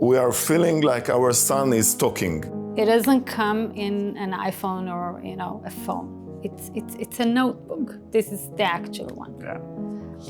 We are feeling like our son is talking. It doesn't come in an iPhone or, a phone. It's a notebook. This is the actual one. Yeah.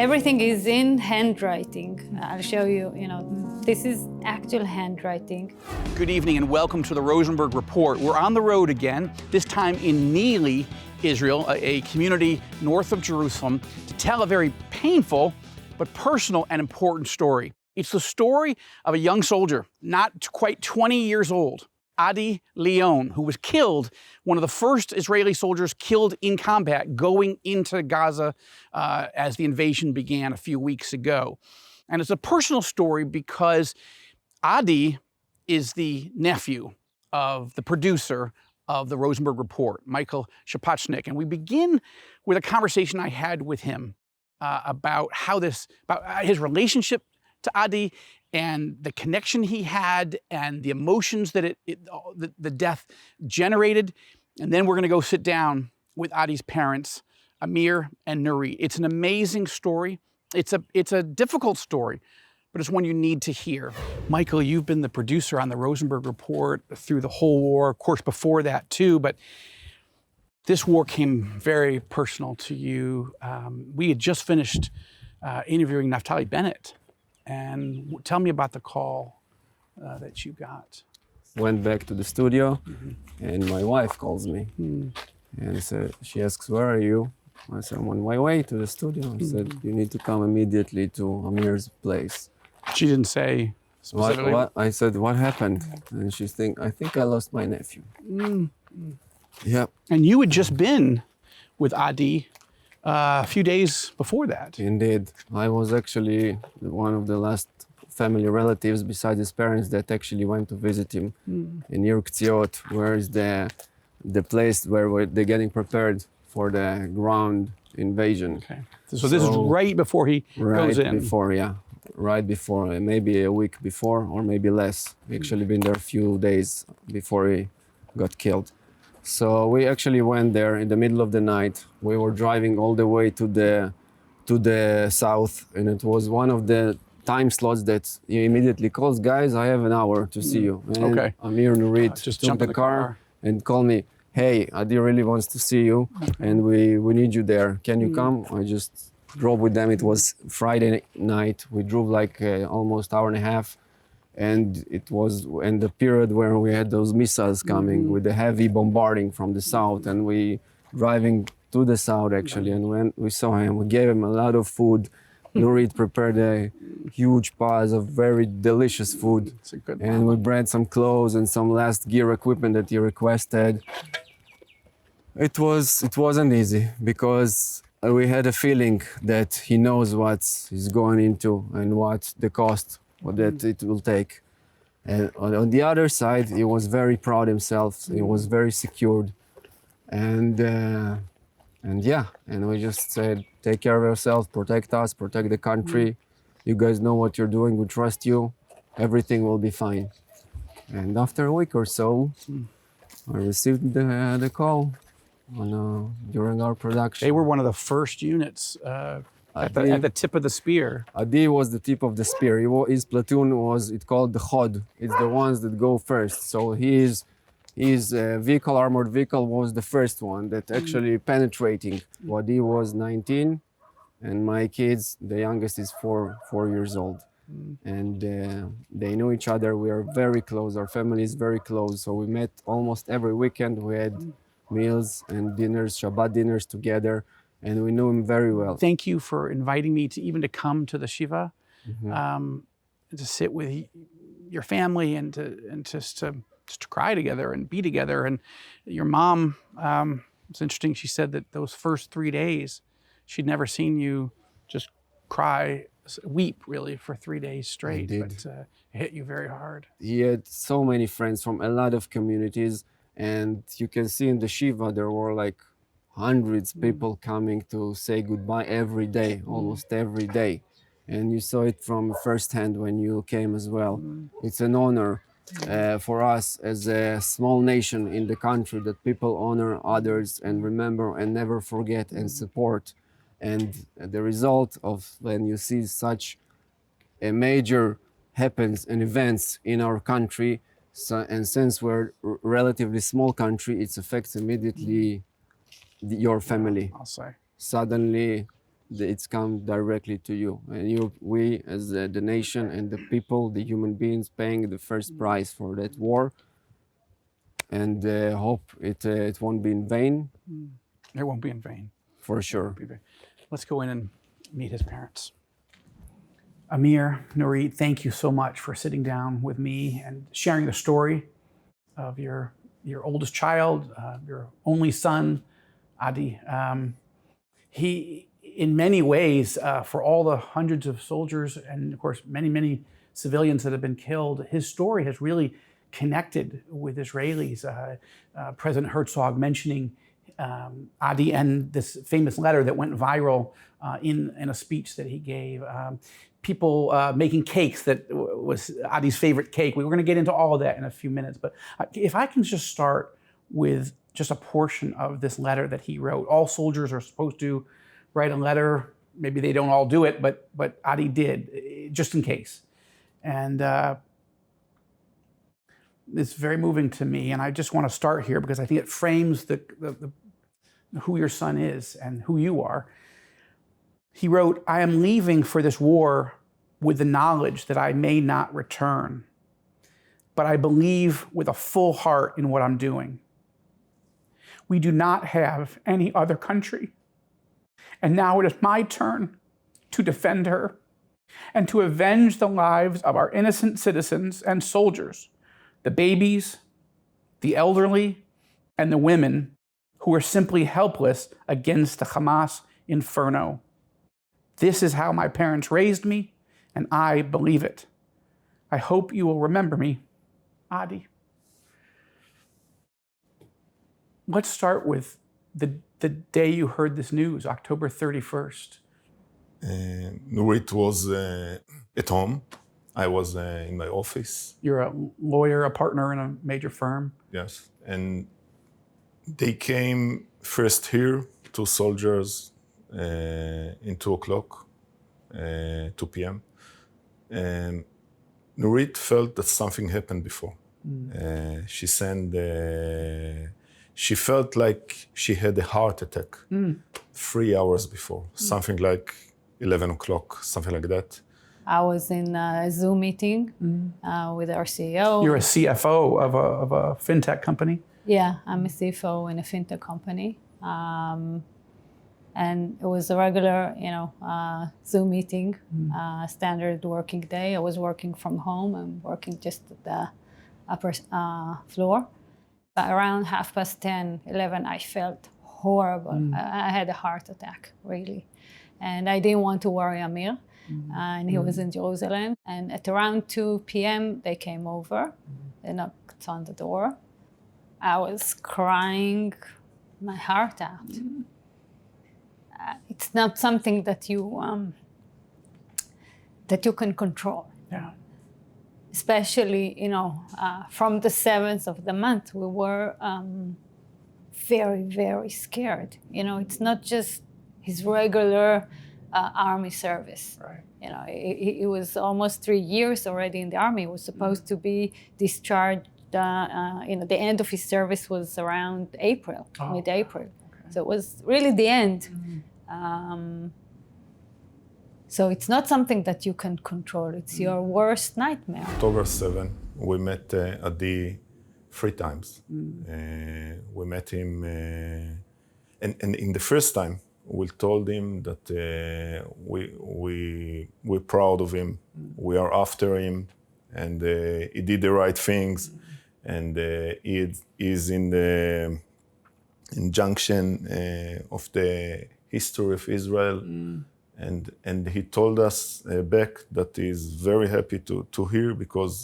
Everything is in handwriting. I'll show you, this is actual handwriting. Good evening and welcome to the Rosenberg Report. We're on the road again, this time in Neely, Israel, a community north of Jerusalem, to tell a very painful but personal and important story. It's the story of a young soldier, not quite 20 years old, Adi Leon, who was killed, one of the first Israeli soldiers killed in combat going into Gaza as the invasion began a few weeks ago. And it's a personal story because Adi is the nephew of the producer of the Rosenberg Report, Michael Shapachnik. And we begin with a conversation I had with him about his relationship to Adi and the connection he had and the emotions that the death generated. And then we're going to go sit down with Adi's parents, Amir and Nurit. It's an amazing story. It's a difficult story, but it's one you need to hear. Michael, you've been the producer on the Rosenberg Report through the whole war, of course, before that too, but this war came very personal to you. We had just finished interviewing Naftali Bennett. And tell me about the call that you got. Went back to the studio, and my wife calls me. And she asks, "Where are you?" I said, "I'm on my way to the studio." I said, "You need to come immediately to Amir's place." She didn't say specifically. What? I said, "What happened?" And she's thinking, "I think I lost my nephew." Yeah. And you had just been with Adi a few days before that. Indeed. I was actually one of the last family relatives besides his parents that actually went to visit him in Nir Ktziot, where is the place where they're getting prepared for the ground invasion. Okay. So this is right before he goes in. Right before, maybe a week before or maybe less. We actually been there a few days before he got killed. So we actually went there in the middle of the night. We were driving all the way to the south, and it was one of the time slots that he immediately calls, "Guys, I have an hour to see you." And okay. Amir and Nurit just took jump in the car and called me, "Hey, Adi really wants to see you, and we need you there. Can you come?" I just drove with them. It was Friday night. We drove like almost hour and a half. And it was in the period where we had those missiles coming with the heavy bombarding from the south, and we driving to the south actually. And when we saw him, we gave him a lot of food. Nurit prepared a huge piles of very delicious food. And we brought some clothes and some last gear equipment that he requested. It wasn't easy because we had a feeling that he knows what he's going into and what the cost that it will take. And on the other side, he was very proud himself. He was very secured. And we just said, take care of yourself, protect us, protect the country. You guys know what you're doing, we trust you. Everything will be fine. And after a week or so, I received the call during our production. They were one of the first units at the tip of the spear. Adi was the tip of the spear. His platoon was, it's called the Chod. It's the ones that go first. So his armored vehicle was the first one that actually penetrating. Adi was 19, and my kids, the youngest is 4 years old. And they knew each other. We are very close. Our family is very close. So we met almost every weekend. We had meals and dinners, Shabbat dinners together. And we knew him very well. Thank you for inviting me to come to the Shiva, to sit with your family and just to cry together and be together. And your mom, it's interesting, she said that those first 3 days, she'd never seen you just weep really for 3 days straight. But it hit you very hard. He had so many friends from a lot of communities. And you can see in the Shiva, there were like hundreds of people coming to say goodbye every day, almost every day. And you saw it from firsthand when you came as well. It's an honor for us as a small nation in the country that people honor others and remember and never forget and support. And the result of when you see such a major happens and events in our country. So, and since we're a relatively small country, it affects immediately your family. I'll say. Suddenly, it's come directly to you. And we, as the nation and the people, the human beings, paying the first price for that war. And hope it won't be in vain. It won't be in vain. For sure. Let's go in and meet his parents. Amir, Nurit, thank you so much for sitting down with me and sharing the story of your oldest child, your only son, Adi. He, in many ways, for all the hundreds of soldiers and, of course, many, many civilians that have been killed, his story has really connected with Israelis. President Herzog mentioning Adi and this famous letter that went viral in a speech that he gave. People making cakes that was Adi's favorite cake. We're going to get into all of that in a few minutes. But if I can just start with just a portion of this letter that he wrote. All soldiers are supposed to write a letter. Maybe they don't all do it, but Adi did, just in case. And it's very moving to me. And I just want to start here because I think it frames who your son is and who you are. He wrote, "I am leaving for this war with the knowledge that I may not return, but I believe with a full heart in what I'm doing. We do not have any other country, and now it is my turn to defend her and to avenge the lives of our innocent citizens and soldiers, the babies, the elderly, and the women who are simply helpless against the Hamas inferno. This is how my parents raised me, and I believe it. I hope you will remember me, Adi." Let's start with the day you heard this news, October 31st. Nurit was at home. I was in my office. You're a lawyer, a partner in a major firm. Yes. And they came first here, 2 soldiers, in 2 o'clock, 2 p.m. And Nurit felt that something happened before. She felt like she had a heart attack 3 hours before, something like 11 o'clock, something like that. I was in a Zoom meeting with our CEO. You're a CFO of a fintech company? Yeah, I'm a CFO in a fintech company. And it was a regular, Zoom meeting, standard working day. I was working from home. I'm working just at the upper floor. But around 10:30, 11, I felt horrible. I had a heart attack, really. And I didn't want to worry Amir. And he was in Jerusalem. And at around 2 p.m., they came over. They knocked on the door. I was crying my heart out. It's not something that you can control. Yeah. Especially, from the 7th of the month, we were very, very scared. It's not just his regular army service. Right. He was almost 3 years already in the army. He was supposed to be discharged. The end of his service was around April, mid-April. Okay. So it was really the end. So it's not something that you can control. It's your worst nightmare. October 7, we met Adi 3 times. We met him, and in the first time, we told him that we're proud of him. We are after him, and he did the right things, and he is in the injunction of the history of Israel. And he told us back that he's very happy to hear, because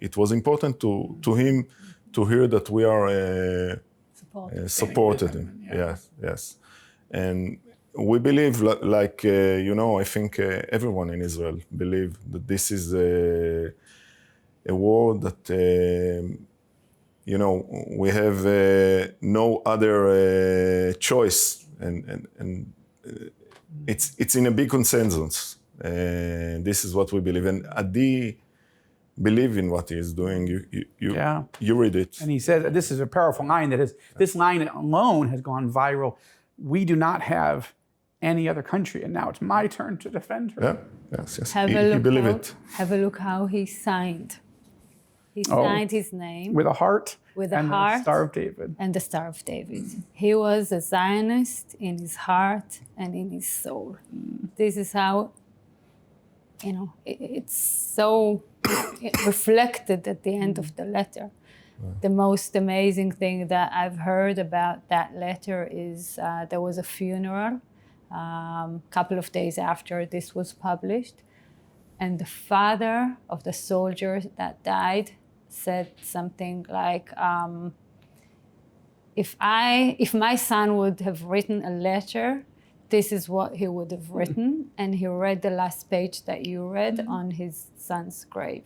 it was important to him to hear that we are supported him. Yeah. Yes. And we believe, I think everyone in Israel believe that this is a war that, we have no other choice, and it's in a big consensus. This is what we believe. And Adi believe in what he is doing, you read it. And he says, this is a powerful line that this line alone has gone viral. We do not have any other country, and now it's my turn to defend her. Yeah, yes. He believed it. Have a look how he signed. He signed his name. With a heart. With a and heart. The Star of David. And the Star of David. He was a Zionist in his heart and in his soul. This is how, it's so reflected at the end of the letter. The most amazing thing that I've heard about that letter is there was a funeral a couple of days after this was published. And the father of the soldier that died said something like, if my son would have written a letter, this is what he would have written. And he read the last page that you read on his son's grave.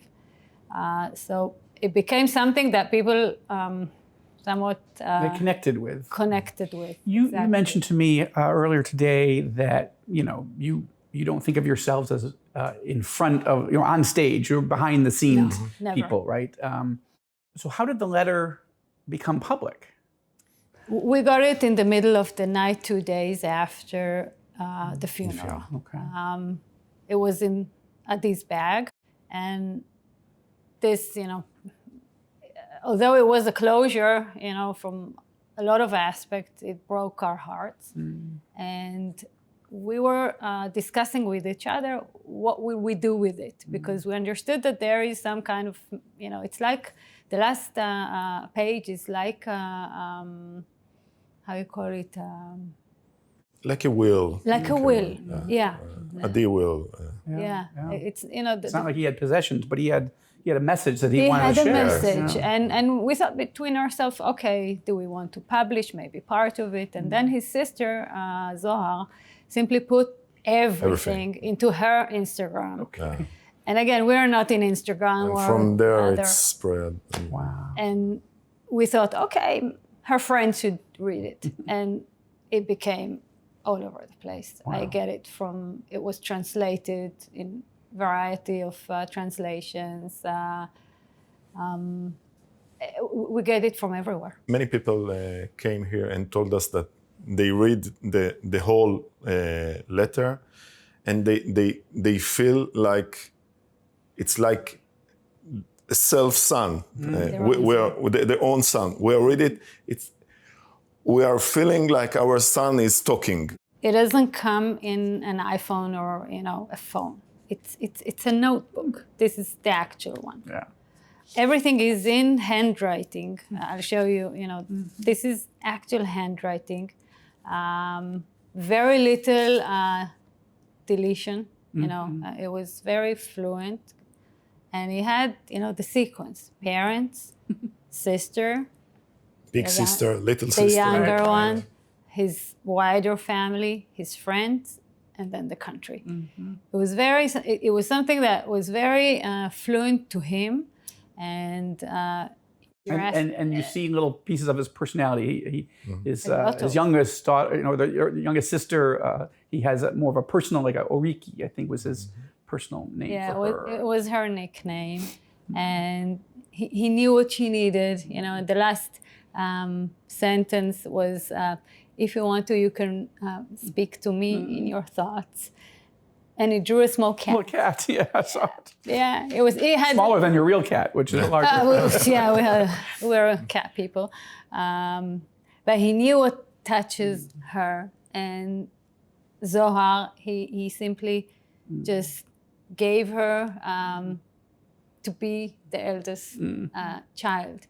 So it became something that people somewhat they connected with. You mentioned to me earlier today that you don't think of yourselves as in front of, on stage, you're behind the scenes people, right? So how did the letter become public? We got it in the middle of the night, 2 days after the funeral. Okay. It was in Adi's bag, and this, although it was a closure, from a lot of aspects, it broke our hearts. And we were discussing with each other, what will we do with it? Because we understood that there is some kind of, it's like the last page is like, how you call it? Like a will. Like a will, yeah. Adi will. Yeah. It's, it's not like he had possessions, but he had a message that he wanted to share. He had a message, and we thought between ourselves, okay, do we want to publish maybe part of it? And then his sister, Zohar, simply put everything into her Instagram. Okay. And again, we're not in Instagram. And from there, it's spread. Wow. And we thought, okay, her friends should read it. And it became all over the place. Wow. I get it from, it was translated in variety of translations. We get it from everywhere. Many people came here and told us that they read the whole letter, and they feel like it's like a self-son, their own son. We read it. We are feeling like our son is talking. It doesn't come in an iPhone or a phone. It's a notebook. This is the actual one. Yeah. Everything is in handwriting. I'll show you. This is actual handwriting. Very little deletion. It was very fluent, and he had the sequence: parents, sister, big sister, little sister, the younger one, his wider family, his friends, and then the country. It was something that was very fluent to him, and you see little pieces of his personality. His youngest daughter, the youngest sister, he has more of a personal, like a Oriki, I think was his personal name for her. It was her nickname, and he knew what she needed. The last sentence was, if you want to, you can speak to me in your thoughts. And he drew a small cat. Small cat, yeah, I saw it. Yeah, it had smaller than your real cat, which is larger. we're cat people. But he knew what touches her. And Zohar, he simply just gave her to be the eldest child.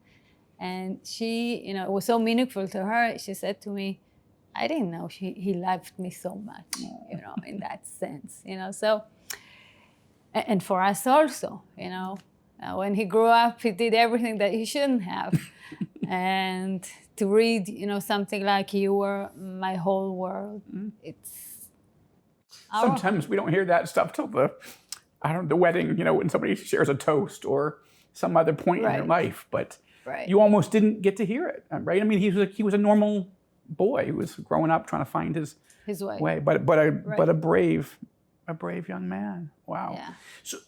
And she, it was so meaningful to her. She said to me, I didn't know he loved me so much, in that sense, So, and for us also, when he grew up, he did everything that he shouldn't have. And to read, something like "You were my whole world," it's... Sometimes we don't hear that stuff till the wedding, when somebody shares a toast or some other point in your life, but you almost didn't get to hear it, right? I mean, he was a normal boy who was growing up trying to find his way, but a brave young man. Wow. Yeah. So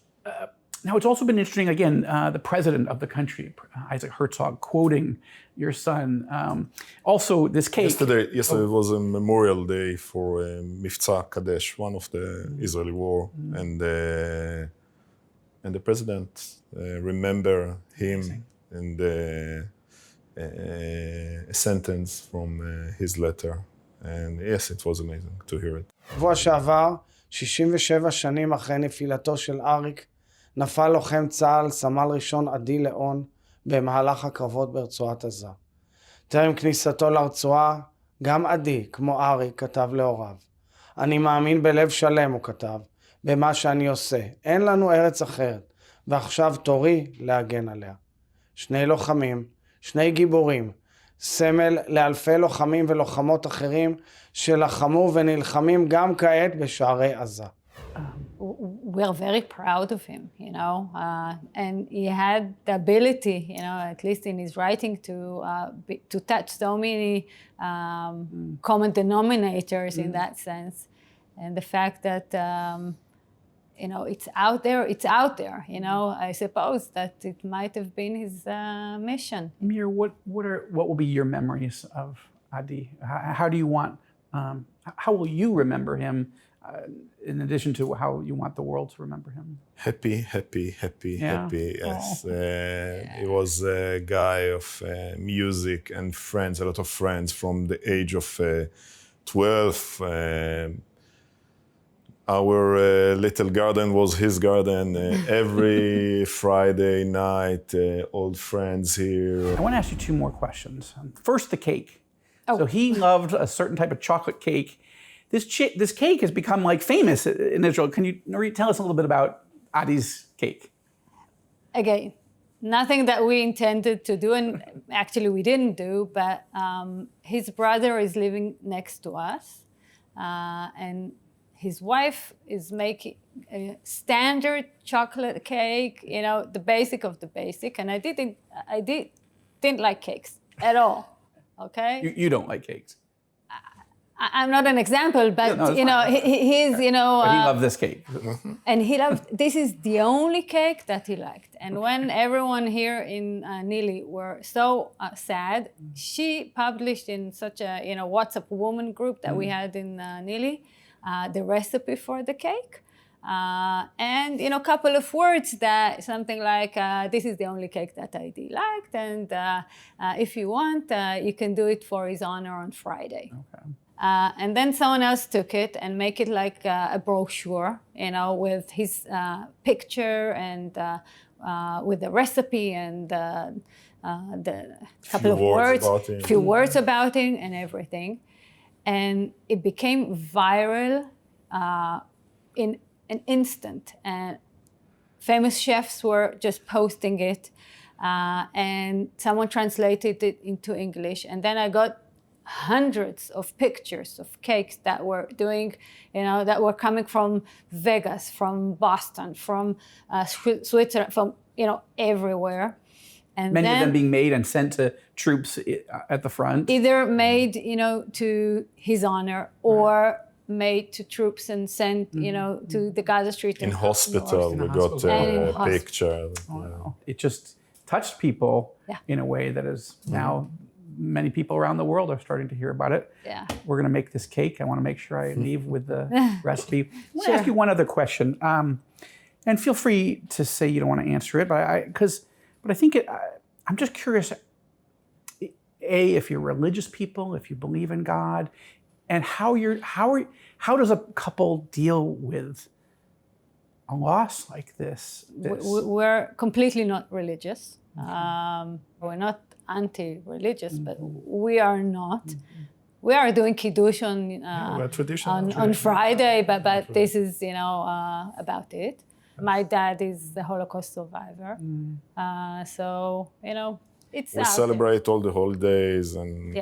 Now, it's also been interesting, again, the president of the country, Isaac Herzog, quoting your son. Also, this cake. Yesterday was a memorial day for Mifza Kadesh, one of the Israeli war, and the president remember him and a sentence from his letter. And yes, it was amazing to hear it. שבוע שעבר, 67 שנים אחרי נפילתו של אריק, נפל לוחם צה"ל, סמל ראשון עדי ליאון, במהלך הקרבות ברצועת עזה. טרם כניסתו לרצועה, גם עדי, כמו אריק, כתב להוריו. אני מאמין בלב שלם, הוא כתב, במה שאני עושה. אין לנו ארץ אחרת, ועכשיו תורי להגן עליה. שני לוחמים, שני גיבורים, סמל לאלפי לוחמים ולוחמות אחרים שלחמו ונלחמים גם כעת בשערי עזה. We're very proud of him, and he had the ability, at least in his writing, to touch so many common denominators in that sense, and the fact that it's out there. I suppose that it might have been his mission. Amir, what will be your memories of Adi? How do you want? How will you remember him? In addition to how you want the world to remember him? Happy. Yes, he was a guy of music and friends, a lot of friends from the age of 12. Our little garden was his garden. Every Friday night, old friends here. I want to ask you two more questions. First, the cake. Oh. So he loved a certain type of chocolate cake. This cake has become like famous in Israel. Can you, Nurit, tell us a little bit about Adi's cake? Again, nothing that we intended to do, and actually we didn't do, but his brother is living next to us, and his wife is making a standard chocolate cake, the basic of the basic, and I didn't like cakes at all, okay? You don't like cakes? I'm not an example, but he's But he loved this cake, and he loved. This is the only cake that he liked. And when everyone here in Nili were so sad, she published in such a WhatsApp woman group that we had in Nili the recipe for the cake, and a couple of words that something like this is the only cake that I liked, and if you want, you can do it for his honor on Friday. Okay. And then someone else took it and make it like a brochure, with his picture and with the recipe and the couple of words, few words about him and everything. And it became viral in an instant. And famous chefs were just posting it, and someone translated it into English. And then I got hundreds of pictures of cakes that were that were coming from Vegas, from Boston, from Switzerland, from everywhere. And many of them being made and sent to troops at the front. Either made to his honor, or made to troops and sent to the Gaza Strip. In hospital, we got a picture. Wow. It just touched people in a way that is now many people around the world are starting to hear about it. Yeah. We're going to make this cake. I want to make sure I leave with the recipe. I want to ask you one other question, and feel free to say you don't want to answer it, but I think I'm just curious. If you're religious people, if you believe in God, and how does a couple deal with a loss like this? We're completely not religious. We're not anti-religious, but we are not. We are doing Kiddush on Friday, but this is, about it. My dad is a Holocaust survivor. So, it's we celebrate all the holidays, and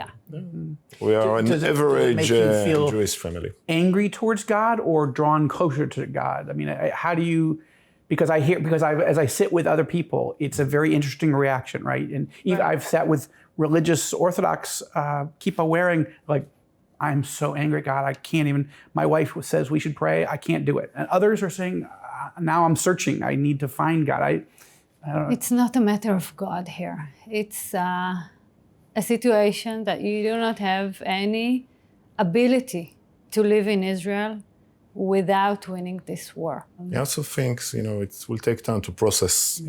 we are an average Jewish family. Angry towards God or drawn closer to God? I mean, how do you? Because as I sit with other people, it's a very interesting reaction, right? And even I've sat with religious Orthodox kippah wearing, like, I'm so angry, God, I can't even. My wife says we should pray, I can't do it. And others are saying, now I'm searching. I need to find God. I don't know. It's not a matter of God here. It's a situation that you do not have any ability to live in Israel without winning this war. I also think, it will take time to process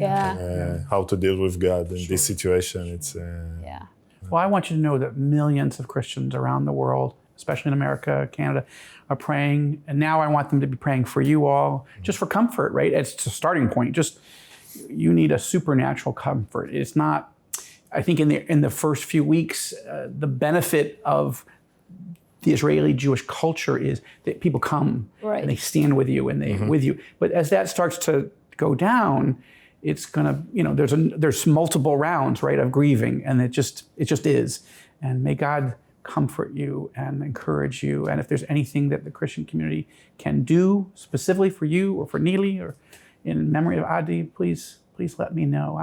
how to deal with God in this situation. It's Yeah. Well, I want you to know that millions of Christians around the world, especially in America, Canada, are praying. And now I want them to be praying for you all, just for comfort, right? It's a starting point. Just, you need a supernatural comfort. It's not, I think in the first few weeks, the benefit of the Israeli Jewish culture is that people come and they stand with you and they with you. But as that starts to go down, it's gonna, there's multiple rounds, right, of grieving, and it just is. And may God comfort you and encourage you. And if there's anything that the Christian community can do specifically for you or for Neely or in memory of Adi, please let me know.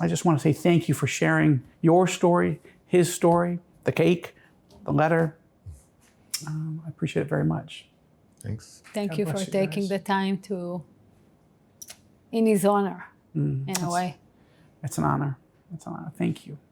I just want to say thank you for sharing your story, his story, the cake, the letter. I appreciate it very much. Thanks. Thank God you for bless you taking guys. the time to, in his honor, in a way. It's an honor. It's an honor. Thank you.